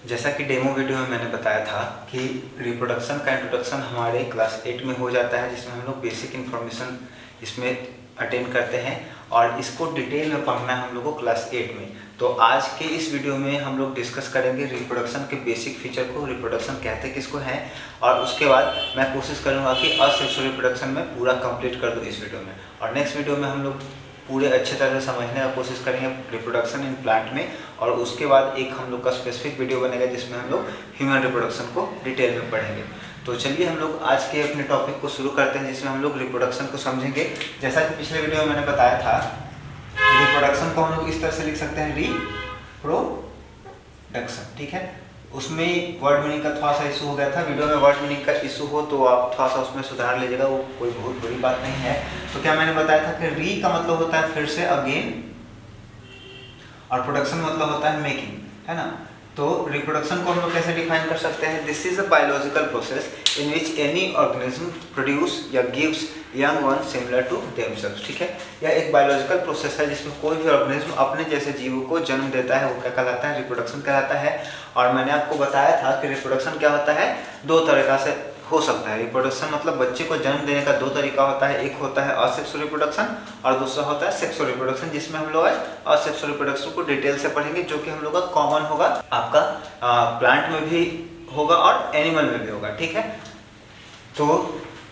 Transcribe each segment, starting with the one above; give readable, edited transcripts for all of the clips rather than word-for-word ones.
जैसा कि demo video में मैंने बताया था कि रिप्रोडक्शन का इंट्रोडक्शन हमारे क्लास 8 में हो जाता है, जिसमें हम लोग बेसिक इन्फॉर्मेशन इसमें अटेंड करते हैं और इसको डिटेल में पढ़ना है हम लोग को क्लास 8 में। तो आज के इस वीडियो में हम लोग डिस्कस करेंगे रिप्रोडक्शन के बेसिक फीचर को, रिप्रोडक्शन कहते किसको हैं, और उसके बाद मैं कोशिश करूँगा कि असेक्सुअल रिप्रोडक्शन में पूरा कंप्लीट कर दूँ इस वीडियो में। और नेक्स्ट वीडियो में हम लोग पूरे अच्छे तरह से समझने का कोशिश करेंगे रिप्रोडक्शन इन प्लांट में, और उसके बाद एक हम लोग का स्पेसिफिक वीडियो बनेगा जिसमें हम लोग ह्यूमन रिप्रोडक्शन को डिटेल में पढ़ेंगे। तो चलिए हम लोग आज के अपने टॉपिक को शुरू करते हैं, जिसमें हम लोग रिप्रोडक्शन को समझेंगे। जैसा कि पिछले वीडियो में मैंने बताया था, रिप्रोडक्शन को हम लोग इस तरह से लिख सकते हैं, रिप्रोडक्शन, ठीक है। उसमें वर्ड मीनिंग का थोड़ा सा इशू हो गया था, वीडियो में वर्ड मीनिंग का इशू हो तो आप थोड़ा सा उसमें सुधार लीजिएगा, वो कोई बहुत बड़ी बात नहीं है। तो क्या मैंने बताया था कि री का मतलब होता है फिर से, अगेन, और प्रोडक्शन मतलब होता है मेकिंग, है ना। तो रिप्रोडक्शन को हम लोग कैसे डिफाइन कर सकते हैं? This is a biological process in which any organism produce या gives young one similar to themselves, ठीक है। यह एक बायोलॉजिकल प्रोसेस है जिसमें कोई भी ऑर्गेनिज्म अपने जैसे जीवों को जन्म देता है, वो क्या कहलाता है? रिप्रोडक्शन कहलाता है। और मैंने आपको बताया था कि रिप्रोडक्शन क्या होता है, दो तरीका से हो सकता है। रिप्रोडक्शन मतलब बच्चे को जन्म देने का दो तरीका होता है, एक होता है असेक्सुअल रिप्रोडक्शन और दूसरा होता है सेक्सुअल रिप्रोडक्शन, जिसमें हम लोग आज असेक्सुअल रिप्रोडक्शन को डिटेल से पढ़ेंगे, जो कि हम लोग का कॉमन होगा, आपका प्लांट में भी होगा और एनिमल में भी होगा, ठीक है। तो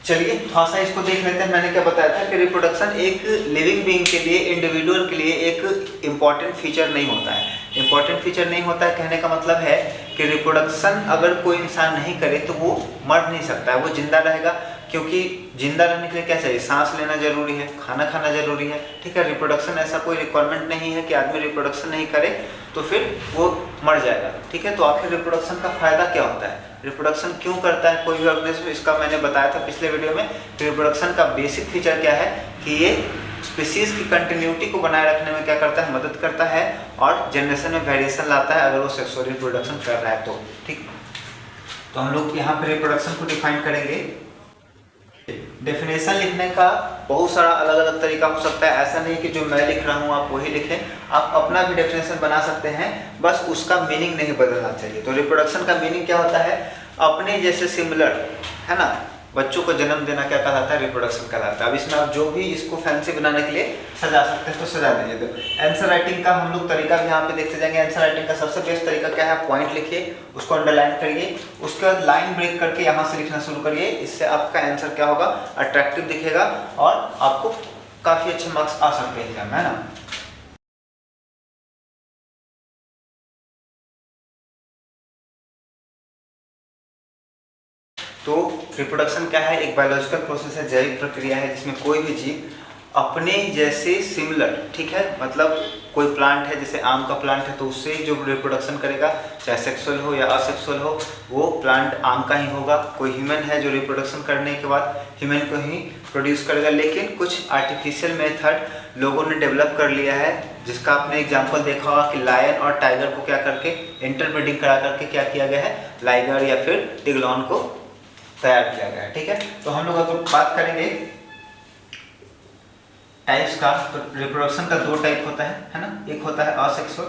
चलिए थोड़ा सा इसको देख लेते हैं। मैंने क्या बताया था कि रिप्रोडक्शन एक लिविंग बीइंग के लिए, इंडिविजुअल के लिए एक इम्पॉर्टेंट फीचर नहीं होता है। इम्पॉर्टेंट फीचर नहीं होता है कहने का मतलब है कि रिप्रोडक्शन अगर कोई इंसान नहीं करे तो वो मर नहीं सकता है, वो जिंदा रहेगा। क्योंकि जिंदा रहने के लिए क्या चाहिए? सांस लेना जरूरी है, खाना खाना जरूरी है, ठीक है। रिप्रोडक्शन ऐसा कोई रिक्वायरमेंट नहीं है कि आदमी रिप्रोडक्शन नहीं करे तो फिर वो मर जाएगा, ठीक है। तो आखिर रिप्रोडक्शन का फायदा क्या होता है? रिप्रोडक्शन क्यों करता है कोई भी ऑर्गेनिज्म? इसका मैंने बताया था पिछले वीडियो में। रिप्रोडक्शन का बेसिक फीचर क्या है कि ये स्पीसीज की कंटिन्यूटी को बनाए रखने में क्या करता है? मदद करता है, और जनरेशन में वेरिएशन लाता है अगर वो सेक्सुअल रिप्रोडक्शन कर रहा है तो, ठीक। तो हम लोग यहाँ पे रिप्रोडक्शन को डिफाइन करेंगे। डेफिनेशन लिखने का बहुत सारा अलग अलग तरीका हो सकता है, ऐसा नहीं कि जो मैं लिख रहा हूँ आप वही लिखें, आप अपना भी डेफिनेशन बना सकते हैं, बस उसका मीनिंग नहीं बदलना चाहिए। तो रिप्रोडक्शन का मीनिंग क्या होता है? अपने जैसे सिमिलर, है ना, बच्चों को जन्म देना क्या कहलाता है? रिप्रोडक्शन कहलाता है। अब इसमें आप जो भी इसको फैंसी बनाने के लिए सजा सकते हैं तो सजा दीजिए। तो आंसर राइटिंग का हम लोग तरीका भी यहाँ पे देखते जाएंगे। आंसर राइटिंग का सबसे बेस्ट तरीका क्या है? पॉइंट लिखिए, उसको अंडरलाइन करिए, उसके बाद लाइन ब्रेक करके यहाँ से लिखना शुरू करिए। इससे आपका आंसर क्या होगा? अट्रैक्टिव दिखेगा और आपको काफी अच्छे मार्क्स आ सकते हैं एग्जाम में, है ना। तो रिप्रोडक्शन क्या है? एक बायोलॉजिकल प्रोसेस है, जैविक प्रक्रिया है, जिसमें कोई भी जीव अपने जैसे सिमिलर, ठीक है, मतलब कोई प्लांट है, जैसे आम का प्लांट है तो उससे जो रिप्रोडक्शन करेगा, चाहे सेक्सुअल हो या असेक्सुअल हो, वो प्लांट आम का ही होगा। कोई ह्यूमन है जो रिप्रोडक्शन करने के बाद ह्यूमन को ही प्रोड्यूस करेगा, लेकिन कुछ आर्टिफिशियल मेथड लोगों ने डेवलप कर लिया है, जिसका आपने एग्जाम्पल देखा होगा कि लायन और टाइगर को क्या करके इंटरब्रीडिंग करा करके क्या किया गया है? लाइगर या फिर टिग्लॉन को तैयार किया गया है, ठीक है। तो हम लोग अगर बात करेंगे टाइप्स का, तो रिप्रोडक्शन का दो टाइप होता है ना। एक होता है असेक्सुअल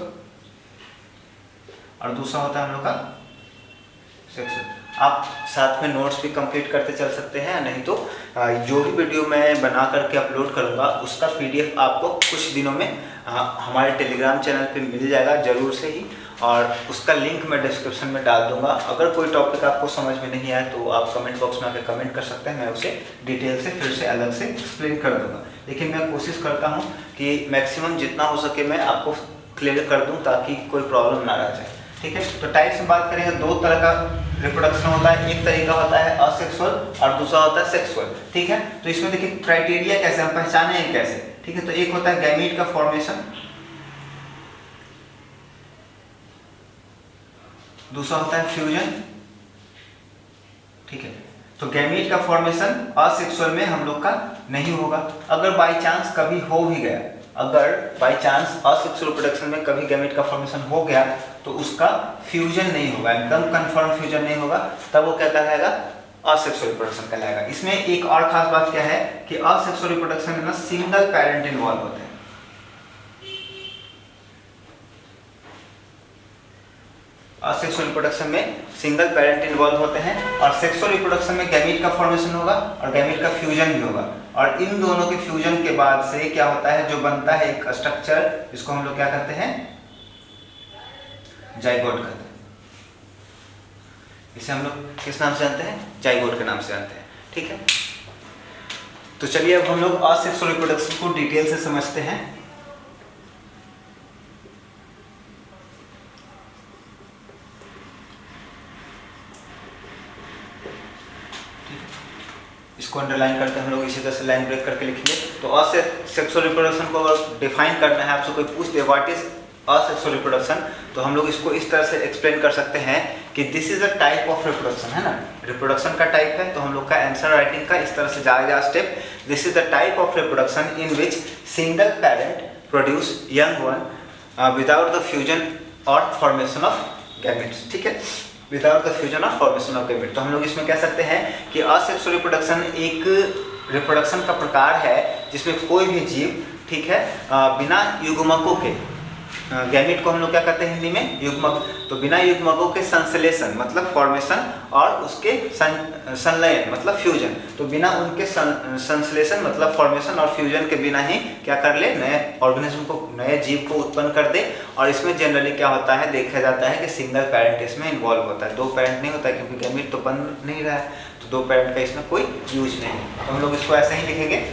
और दूसरा होता है हम लोग का सेक्सुअल। आप साथ में नोट्स भी कंप्लीट करते चल सकते हैं, नहीं तो जो भी वीडियो मैं बना करके अपलोड करूंगा उसका पीडीएफ आपको कुछ दिनों में हमारे टेलीग्राम चैनल पे मिल जाएगा जरूर से ही, और उसका लिंक मैं डिस्क्रिप्शन में डाल दूंगा। अगर कोई टॉपिक आपको समझ में नहीं आए तो आप कमेंट बॉक्स में आकर कमेंट कर सकते हैं, मैं उसे डिटेल से फिर से अलग से एक्सप्लेन कर दूंगा। लेकिन मैं कोशिश करता हूँ कि मैक्सिमम जितना हो सके मैं आपको क्लियर कर दूँ ताकि कोई प्रॉब्लम ना रह जाए, ठीक है। तो टाइप्स में बात करेंगे, दो तरह का रिप्रोडक्शन होता है। एक तरीका होता है असेक्सुअल और दूसरा होता है सेक्सुअल, ठीक है। तो इसमें देखिए क्राइटेरिया कैसे, हम पहचाने कैसे, ठीक है। तो एक होता है गैमीट का फॉर्मेशन, दूसरा होता है फ्यूजन, ठीक है। तो गैमीट का फॉर्मेशन असेक्सुअल में हम लोग का नहीं होगा। अगर बाय चांस कभी हो भी गया, अगर बाय चांस असेक्सुअल रिप्रोडक्शन में कभी गैमीट का फॉर्मेशन हो गया तो उसका फ्यूजन नहीं होगा, एकदम कंफर्म फ्यूजन नहीं होगा, तब वो क्या कहलाएगा? असेक्सुअल रिप्रोडक्शन कहलाएगा। इसमें एक और खास बात क्या है कि असेक्सुअल रिप्रोडक्शन में ना सिंगल पेरेंट इन्वॉल्व होते हैं, असेक्सुअल रिप्रोडक्शन में सिंगल पेरेंट इन्वॉल्व होते हैं और सेक्सुअल रिप्रोडक्शन में गैमीट का फॉर्मेशन होगा और गैमीट का फ्यूजन भी होगा और इन दोनों के फ्यूजन के बाद से क्या होता है, जो बनता है एक स्ट्रक्चर, जिसको हम लोग क्या कहते हैं, जाइगोट कहते हैं। इसे हम लोग किस नाम से जानते हैं, जाइगोट के नाम से जानते हैं। ठीक है, तो चलिए अब हम लोग असेक्सुअल रिप्रोडक्शन को डिटेल से समझते हैं। इसको अंडरलाइन करके हम लोग इसी तरह से लाइन ब्रेक करके लिखेंगे। तो असेक्सुअल रिप्रोडक्शन को डिफाइन करना है, आपसे कोई पूछ दे व्हाट इज असेक्सुअल रिप्रोडक्शन, तो हम लोग इसको इस तरह से एक्सप्लेन कर सकते हैं कि this is a type of reproduction, है ना, रिप्रोडक्शन का टाइप है। तो हम लोग का आंसर राइटिंग का इस तरह से जाएगा step, this is the type of reproduction in which single parent produce young one without the fusion और फॉर्मेशन ऑफ गैमेट्स। ठीक है, विदाउट द फ्यूजन और फॉर्मेशन ऑफ गैमेट। तो हम लोग इसमें कह सकते हैं कि असेक्सुअल रिप्रोडक्शन एक रिप्रोडक्शन का प्रकार है जिसमें कोई भी जीव, ठीक है, बिना युग्मकों के, गैमेट को हम लोग क्या कहते हैं हिंदी में, युग्मक, तो बिना युग्मकों के संश्लेषण मतलब फॉर्मेशन और उसके संलयन मतलब फ्यूजन, तो बिना उनके संश्लेषण मतलब फॉर्मेशन और फ्यूजन के बिना ही क्या कर ले, नए ऑर्गेनिज्म को, नए जीव को उत्पन्न कर दे। और इसमें जनरली क्या होता है, देखा जाता है कि सिंगल पेरेंट इसमें इन्वॉल्व होता है, दो पेरेंट नहीं होता है, क्योंकि गैमेट तो बन नहीं रहा है, तो दो पेरेंट का इसमें कोई यूज नहीं है। तो हम लोग इसको ऐसे ही लिखेंगे।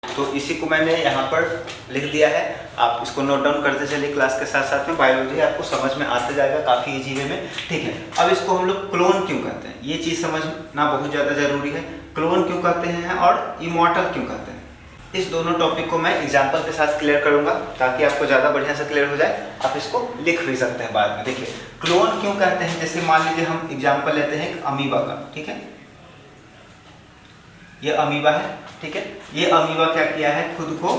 तो इसी को मैंने यहाँ पर लिख दिया है, आप इसको नोट डाउन करते चलिए क्लास के साथ साथ में। बायोलॉजी आपको समझ में आते जाएगा काफ़ी इजी वे में। ठीक है, अब इसको हम लोग क्लोन क्यों कहते हैं, ये चीज़ समझना बहुत ज़्यादा जरूरी है। क्लोन क्यों कहते हैं और इमॉर्टल क्यों कहते हैं, इस दोनों टॉपिक को मैं एग्जाम्पल के साथ क्लियर करूँगा ताकि आपको ज़्यादा बढ़िया से क्लियर हो जाए। आप इसको लिख भी सकते हैं बाद में। देखिए क्लोन क्यों कहते हैं, जैसे मान लीजिए हम एग्जाम्पल लेते हैं अमीबा का। ठीक है, ये अमीबा है, ठीक है, ये अमीबा क्या किया है, खुद को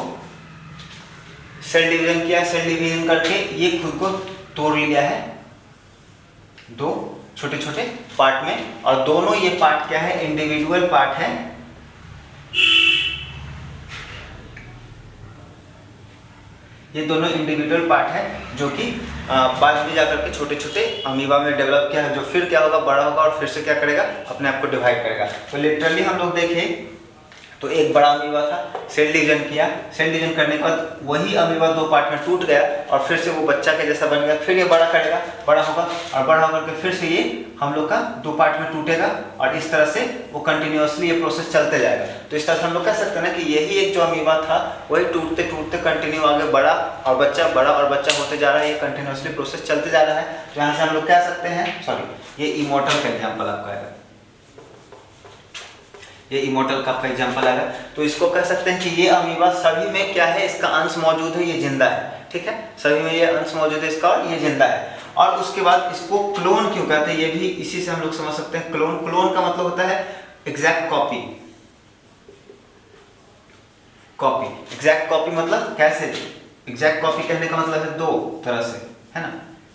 सेल डिवीजन किया, सेल डिवीजन करके ये खुद को तोड़ लिया है दो छोटे छोटे पार्ट में, और दोनों ये पार्ट क्या है, इंडिविजुअल पार्ट है। ये दोनों इंडिविजुअल पार्ट है जो कि बाद में जाकर के छोटे छोटे अमीबा में डेवलप किया है, जो फिर क्या होगा, बड़ा होगा और फिर से क्या करेगा, अपने आप को डिवाइड करेगा। तो लिटरली हम लोग देखें तो एक बड़ा अमीबा था, सेल डिवीजन किया, सेल डिवीजन करने के बाद वही अमीबा दो पार्ट में टूट गया और फिर से वो बच्चा के जैसा बन गया, फिर ये बड़ा करेगा, बड़ा होगा और बड़ा होकर के फिर से ये हम लोग का दो पार्ट में टूटेगा और इस तरह से वो कंटिन्यूअसली ये प्रोसेस चलते जाएगा। तो इस तरह से हम लोग कह सकते हैं ना कि यही एक जो अमीबा था वही टूटते टूटते कंटिन्यू आगे बड़ा और बच्चा होते जा रहा है, ये कंटिन्यूअसली प्रोसेस चलते जा रहा है। तो यहाँ से हम लोग कह सकते हैं, सॉरी ये इमॉर्टल का एग्जाम्पल आपका आएगा, ये इमॉर्टल का आपका एग्जाम्पल आएगा। तो इसको कह सकते हैं कि ये अमीबा सभी में क्या है, इसका अंश मौजूद है, ये जिंदा है। ठीक है, सभी में ये अंश मौजूद है इसका और ये जिंदा है। और उसके बाद इसको क्लोन क्यों कहते हैं, ये भी इसी से हम लोग समझ सकते हैं। क्लोन का मतलब होता है एग्जैक्ट कॉपी। एग्जैक्ट कॉपी मतलब कैसे, एग्जैक्ट कॉपी कहने का मतलब है दो तरह से, है ना।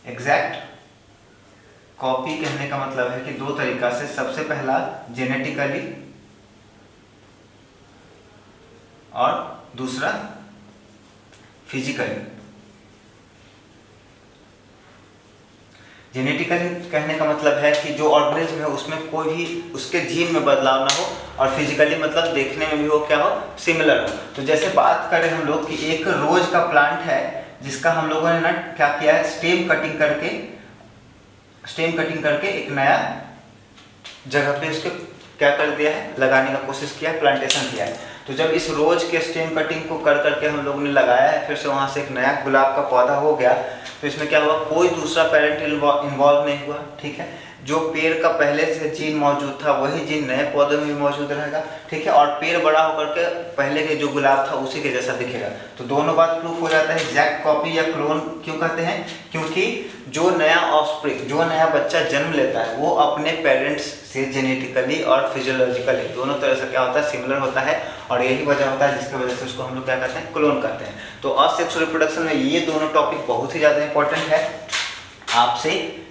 एग्जैक्ट कॉपी कहने का मतलब है कि दो तरीका से, सबसे पहला जेनेटिकली और दूसरा फिजिकली। जेनेटिकली कहने का मतलब है कि जो ऑर्गेनिज्म है उसमें कोई भी उसके जीन में बदलाव ना हो, और फिजिकली मतलब देखने में भी वो क्या हो, सिमिलर हो। तो जैसे बात करें हम लोग कि एक रोज का प्लांट है जिसका हम लोगों ने ना क्या किया है, स्टेम कटिंग करके एक नया जगह पे उसके क्या कर दिया है, लगाने का कोशिश किया, प्लांटेशन किया है। तो जब इस रोज के स्टेम कटिंग को कर करके हम लोगों ने लगाया है, फिर से वहाँ से एक नया गुलाब का पौधा हो गया, तो इसमें क्या हुआ, कोई दूसरा पेरेंट इन्वॉल्व नहीं हुआ। ठीक है, जो पेड़ का पहले से जीन मौजूद था वही जीन नए पौधे में भी मौजूद रहेगा। ठीक है, और पेड़ बड़ा होकर के पहले के जो गुलाब था उसी के जैसा दिखेगा। तो दोनों बात प्रूफ हो जाता है। एग्जैक्ट कॉपी या क्लोन क्यों कहते हैं, क्योंकि जो नया ऑफस्प्रिंग, जो नया बच्चा जन्म लेता है वो अपने पेरेंट्स से जेनेटिकली और फिजियोलॉजिकली दोनों तरह से क्या होता है, सिमिलर होता है, और यही वजह होता है जिसकी वजह से उसको हम लोग क्या कहते हैं, क्लोन कहते हैं। तो असेक्सुअल रिप्रोडक्शन में ये दोनों टॉपिक बहुत ही ज़्यादा इंपॉर्टेंट है। आपसे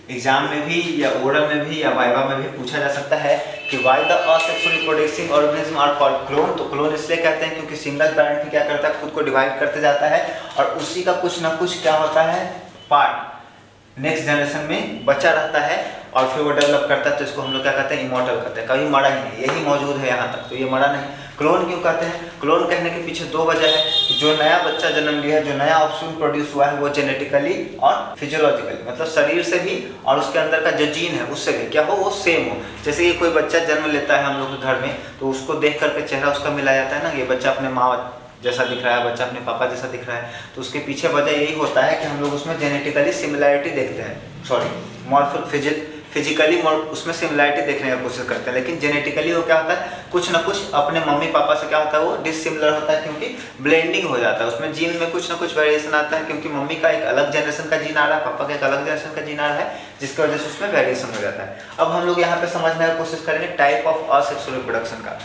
एग्जाम में भी या ओरल में भी या वाइवा में भी पूछा जा सकता है कि why the asexually reproducing organism are called clone. तो क्लोन इसलिए कहते हैं क्योंकि सिंगल पैरेंट भी क्या करता है, खुद को डिवाइड करते जाता है और उसी का कुछ ना कुछ क्या होता है, पार्ट नेक्स्ट जनरेशन में बचा रहता है और फिर वो डेवलप करता है। तो इसको हम लोग क्या कहते हैं, इमॉर्टल कहते हैं। कभी मरा ही नहीं, यही मौजूद है यहाँ तक, तो ये मरा नहीं। क्लोन क्यों कहते हैं? क्लोन कहने के पीछे दो वजह है कि जो नया बच्चा जन्म लिया है, जो नया ऑफस्प्रिंग प्रोड्यूस हुआ है, वो जेनेटिकली और फिजियोलॉजिकली मतलब शरीर से भी और उसके अंदर का जो जीन है उससे भी क्या हो, वो सेम हो। जैसे कि कोई बच्चा जन्म लेता है हम लोग के घर में, तो उसको देख करके चेहरा उसका मिला जाता है ना, ये बच्चा अपने माँ जैसा दिख रहा है, बच्चा अपने पापा जैसा दिख रहा है। तो उसके पीछे वजह यही होता है कि हम लोग उसमें जेनेटिकली सिमिलैरिटी देखते हैं, सॉरी फिजिकली उसमें सिमिलैरिटी देखने की कोशिश करते हैं, लेकिन जेनेटिकली वो क्या होता है, कुछ ना कुछ अपने मम्मी पापा से क्या होता है, वो डिसिमिलर होता है क्योंकि ब्लेंडिंग हो जाता है। उसमें जीन में कुछ ना कुछ वेरिएशन आता है क्योंकि मम्मी का एक अलग जनरेशन का जीन आ रहा है, पापा का एक अलग जनरेशन का जीन आ रहा है, जिसकी वजह से उसमें वेरिएशन हो जाता है। अब हम लोग यहाँ पे समझने की कोशिश करेंगे टाइप ऑफ असेक्सुअल रिप्रोडक्शन का।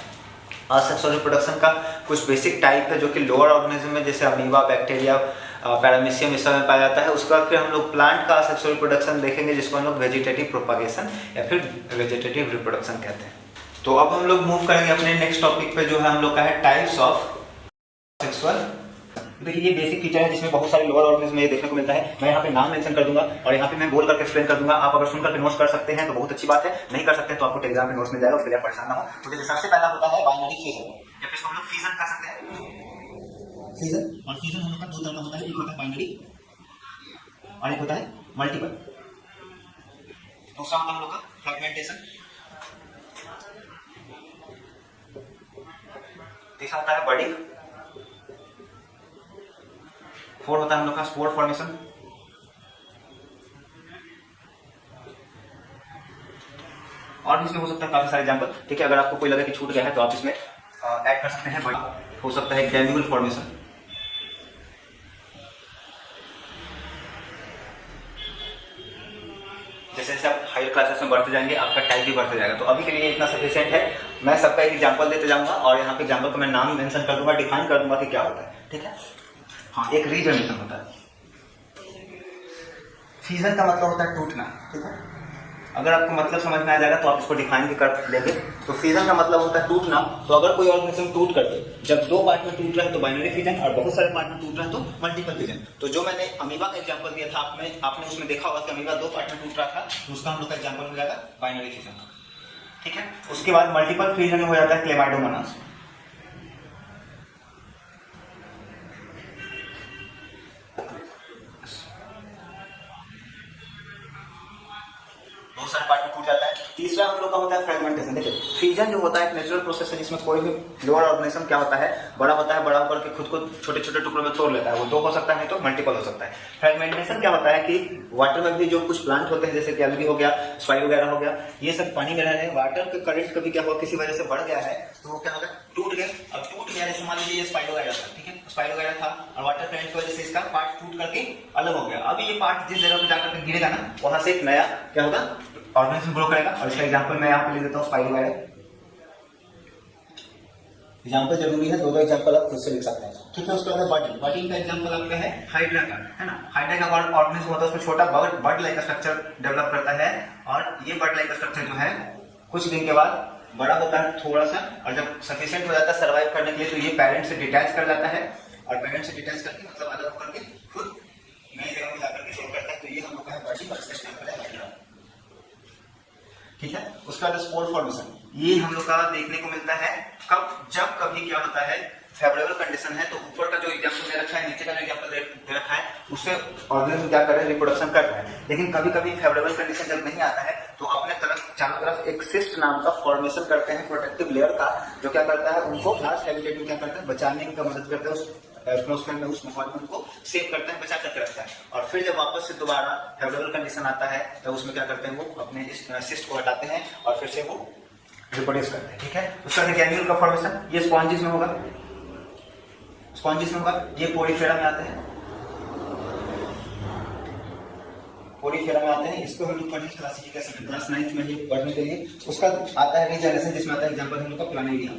असेक्सुअल रिप्रोडक्शन का कुछ बेसिक टाइप है जो कि लोअर ऑर्गेनिज्म में जैसे अमीबा, बैक्टीरिया, पैरामीशियम इस सब में पाया जाता है। उसके बाद फिर हम लोग प्लांट का असेक्सुअल रिप्रोडक्शन देखेंगे जिसको हम लोग वेजिटेटिव प्रोपागेशन या फिर वेजिटेटिव रिप्रोडक्शन कहते हैं। तो अब हम लोग मूव करेंगे अपने नेक्स्ट टॉपिक पे जो है हम लोग का है टाइप्स ऑफ सेक्सुअल। देखिए ये बेसिक फीचर है जिसमें बहुत सारे लोअर ऑर्गेनिज्म में ये देखने को मिलता है। मैं यहाँ पे नाम मेंशन कर दूंगा और यहाँ पे मैं बोल करके एक्सप्लेन कर दूंगा। आप अगर सुन करके नोट्स कर सकते हैं तो बहुत अच्छी बात है, नहीं कर सकते हैं तो आपको टेलीग्राम पे नोट्स मिल जाएगा, उसके लिए परेशान ना हो। तो जैसे सबसे पहला होता है बाइनरी फ्यूजन, या फिर हम लोग फ्यूजन कर सकते हैं। फ्यूजन और फ्यूजन हम लोग का दो तरह का होता है, एक होता है बाइनरी और एक होता है मल्टीपल। दूसरा होता है हम लोग का फ्रैगमेंटेशन, तीसरा होता है बर्डिंग, फोर्थ होता है हम लोग का स्पोर फॉर्मेशन, और भी इसमें हो सकता है काफी सारे एग्जांपल। ठीक है, अगर आपको कोई लगे कि छूट गया है तो आप इसमें ऐड कर सकते हैं। हो सकता है ग्रैन्यूल फॉर्मेशन, जैसे जैसे आप हायर क्लासेस में बढ़ते जाएंगे आपका टाइप भी बढ़ते जाएगा। तो अभी के लिए इतना सफिशिएंट है। मैं सबका एक एग्जांपल देते जाऊंगा और यहाँ पे एग्जांपल को मैं नाम मेंशन कर दूंगा, डिफाइन कर दूंगा कि क्या होता है। ठीक है, हाँ, एक रीजनरेशन होता है। फ्यूजन का मतलब होता है टूटना। ठीक है, अगर आपको मतलब समझ में आ जाएगा तो आप इसको डिफाइन भी कर लेंगे। तो फ्यूजन का मतलब होता है टूटना। तो अगर कोई ऑर्गेनिज्म टूट करके जब दो पार्ट में टूट रहा है तो बाइनरी फ्यूजन, और बहुत सारे पार्ट में टूट रहा है तो मल्टीपल फ्यूजन। तो जो मैंने अमीबा का एग्जांपल दिया था आपने उसमें देखा होगा कि अमीबा दो पार्ट में टूट रहा था, तो उसका हम लोग का एग्जांपल हो जाएगा बाइनरी फ्यूजन। ठीक है, उसके बाद मल्टीपल फ्यूजन में हो जाता है क्लेमाइडोमोनास। बहुत सारे पार्ट में टूट जाता है। तीसरा हम लोग का होता है फ्रेगमेंटेशन। देखिए फ्यूजन जो होता है एक नेचुरल प्रोसेस है जिसमें कोई भी लोअर ऑर्गेनिज्म क्या होता है, बड़ा होता है, बड़ा होकर के खुद को छोटे छोटे टुकड़ों में तोड़ लेता है। वो दो हो सकता है तो मल्टीपल हो सकता है। फ्रेगमेंटेशन क्या होता है कि वाटर में भी जो कुछ प्लांट होते हैं जैसे कि एल्गी हो गया, स्पाइरो वगैरह हो गया, ये सब पानी में रह रहे हैं, वाटर के करंट कभी क्या हुआ किसी वजह से बढ़ गया है तो वो क्या होगा, टूट गए। अब टूट गया जैसे मान लीजिए ये स्पाइरो वगैरह था, ठीक है, स्पाइरो वगैरह था और वाटर करंट की वजह से इसका पार्ट टूट करके अलग हो गया। अब ये पार्ट जिस जगह पे जाकर के गिरेगा ना, वहां से एक नया क्या होगा, ऑर्गेनिज्म ग्रो करेगा। और इसका एग्जांपल मैं यहाँ पे ले देता हूँ स्पाइरो वगैरह। एग्जांपल जरूरी है, दो एग्जांपल आप खुद से लिख सकते हैं। ठीक है, उसके बाद बर्डिंग। बर्डिंग का एग्जांपल आपका है हाइड्रा का, है ना। हाइड्रा का ऑर्गेनिज्म होता है, उसमें छोटा बर्ड लाइक स्ट्रक्चर डेवलप करता है और ये बर्ड लाइक स्ट्रक्चर जो है कुछ दिन के बाद बड़ा होता है थोड़ा सा, और जब सफिशिएंट हो जाता है सर्वाइव करने के लिए तो ये पेरेंट से डिटैच कर जाता है और पेरेंट से डिटैच करके मतलब अलग होकर के खुद नई जगह में जाकर के शो करता है। तो ये हम लोग का है बर्डिंग और इसका एग्जांपल है हाइड्रा। ठीक है, उसका बाद स्पोर फॉर्मेशन, ये हम लोग का देखने को मिलता है कब, जब कभी क्या होता है फेवरेबल कंडीशन है तो ऊपर का जो एग्जांपल दे रखा है, नीचे का जो एग्जांपल दे रखा है उससे ऑर्गेनिज्म क्या कर रहे हैं, रिप्रोडक्शन कर रहे हैं। लेकिन कभी कभी फेवरेबल कंडीशन जब नहीं आता है तो अपने तरफ चारों तरफ एक सिस्ट नाम का फॉर्मेशन करते हैं प्रोटेक्टिव लेयर का, जो क्या करता है उनको लास्ट हैबिटेट में क्या करता है, बचाने की मदद करता है, उस एटमॉस्फेयर में उस माहौल में उनको सेव करता है, बचा करके रखता है। और फिर जब वापस से दोबारा फेवरेबल कंडीशन आता है तो उसमें क्या करते हैं, वो अपने इस सिस्ट को हटाते हैं और फिर से वो रिप्रोड्यूस करते हैं। ठीक है, उसका ग्रैन्यूल का फॉर्मेशन ये स्पॉन्जिस में होगा, स्पॉन्जिस में होगा, ये पोरीफेरा में आते हैं, पोरीफेरा में आते हैं। इसको हम लोग पढ़ेंगे क्लासिफिकेशन क्लास 9th में ये पढ़ने के लिए। उसका आता है रीजनरेशन जिसमें आता है एग्जांपल हम लोग का प्लानेरिया।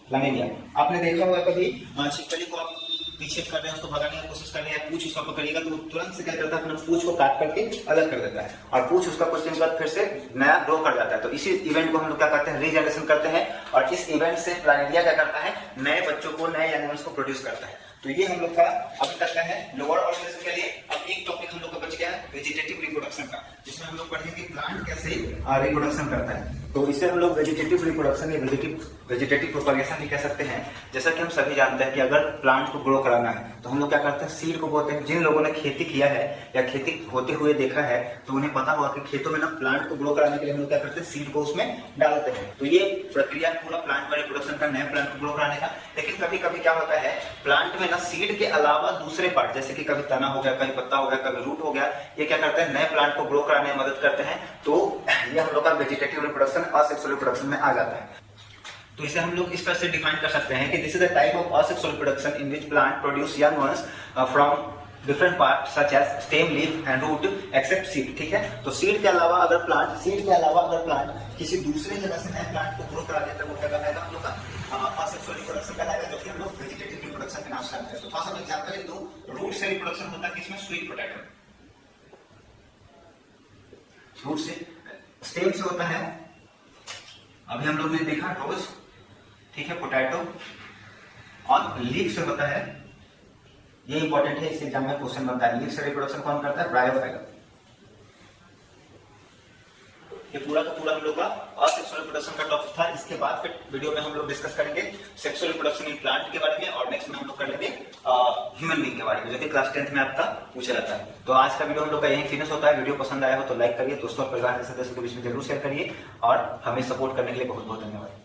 प्लानेरिया आपने देखा होगा कभी, छिपकली को आप पीछे कर रहे हैं उसको भगाने की कोशिश कर रहे हैं, पूछ उसका पकड़िएगा तो वो तुरंत से क्या करता है, अपना पूछ को काट करके अलग कर देता है और पूछ उसका कुछ दिन बाद फिर से नया ग्रो कर जाता है। तो इसी इवेंट को हम लोग क्या करते हैं, रीजनरेशन करते हैं और इस इवेंट से प्लानिडिया क्या करता है, नए बच्चों को, नए एनिमल्स को प्रोड्यूस करता है। तो ये हम लोग का अभी तक का है लोअर ऑर्गेनिज्म के लिए। अब एक टॉपिक हम लोग का बच गया है वेजिटेटिव रिप्रोडक्शन का, जिसमें हम लोग पढ़ेंगे प्लांट कैसे रिप्रोडक्शन करता है। तो इसे हम लोग वेजिटेटिव रिप्रोडक्शन या वेजिटेटिव प्रोपगेशन भी कह सकते हैं। जैसा कि हम सभी जानते हैं कि अगर प्लांट को ग्रो कराना है तो हम लोग क्या करते हैं, सीड को बोते हैं। जिन लोगों ने खेती किया है या खेती होते हुए देखा है तो उन्हें पता होगा कि खेतों में ना प्लांट को ग्रो कराने के लिए हम लोग क्या करते हैं, सीड को उसमें डालते हैं। तो ये प्रक्रिया पूरा प्लांट में रिप्रोडक्शन का, नए प्लांट को ग्रो कराने का। लेकिन कभी कभी क्या होता है, प्लांट में ना सीड के अलावा दूसरे पार्ट, जैसे कि कभी तना हो गया, कभी पत्ता हो गया, कभी रूट हो गया, ये क्या करते हैं, नए प्लांट को ग्रो कराने में मदद करते हैं। तो ये हम लोग का वेजिटेटिव रिप्रोडक्शन, असेक्सुअल रिप्रोडक्शन में आ जाता है। तो इसे हम लोग इस तरह से डिफाइन कर सकते हैं कि this is the type of asexual reproduction in which plant produce young ones from different part such as stem, leaf and root except seed. ठीक है, तो सीड के अलावा अगर प्लांट किसी दूसरे जगह से नए प्लांट को ग्रो करा देता है वो क्या कहलाएगा, हम लोग का असेक्सुअल रिप्रोडक्शन कहलाएगा, जो कि हम लोग वेजिटेटिव रिप्रोडक्शन के नाम से जानते हैं। तो थोड़ा सा एग्जांपल दो, रूट से रिप्रोडक्शन होता है किसमें, स्वीट पोटैटो। रूट से, स्टेम से होता है, अभी हम लोग ने देखा रोज, ठीक है, पोटैटो, और लीफ से होता है, ये इंपॉर्टेंट है, इस एग्जाम में क्वेश्चन बनता है, लीफ से रिप्रोडक्शन कौन करता है, ब्रायोफाइलम। ये पूरा का पूरा हम लोग का असेक्सुअल रिप्रोडक्शन का टॉपिक था। इसके बाद के वीडियो में हम लोग डिस्कस करेंगे सेक्सुअल रिप्रोडक्शन इन प्लांट के बारे में, और नेक्स्ट में हम लोग कर लेंगे ह्यूमन बीइंग के बारे में, जो कि क्लास 10th में आपका पूछा जाता है। तो आज का वीडियो हम लोग का यही फिनिश होता है। वीडियो पसंद आया हो तो लाइक करिए, दोस्तों और परिवार के सदस्यों के बीच में जरूर शेयर करिए, और हमें सपोर्ट करने के लिए बहुत बहुत धन्यवाद।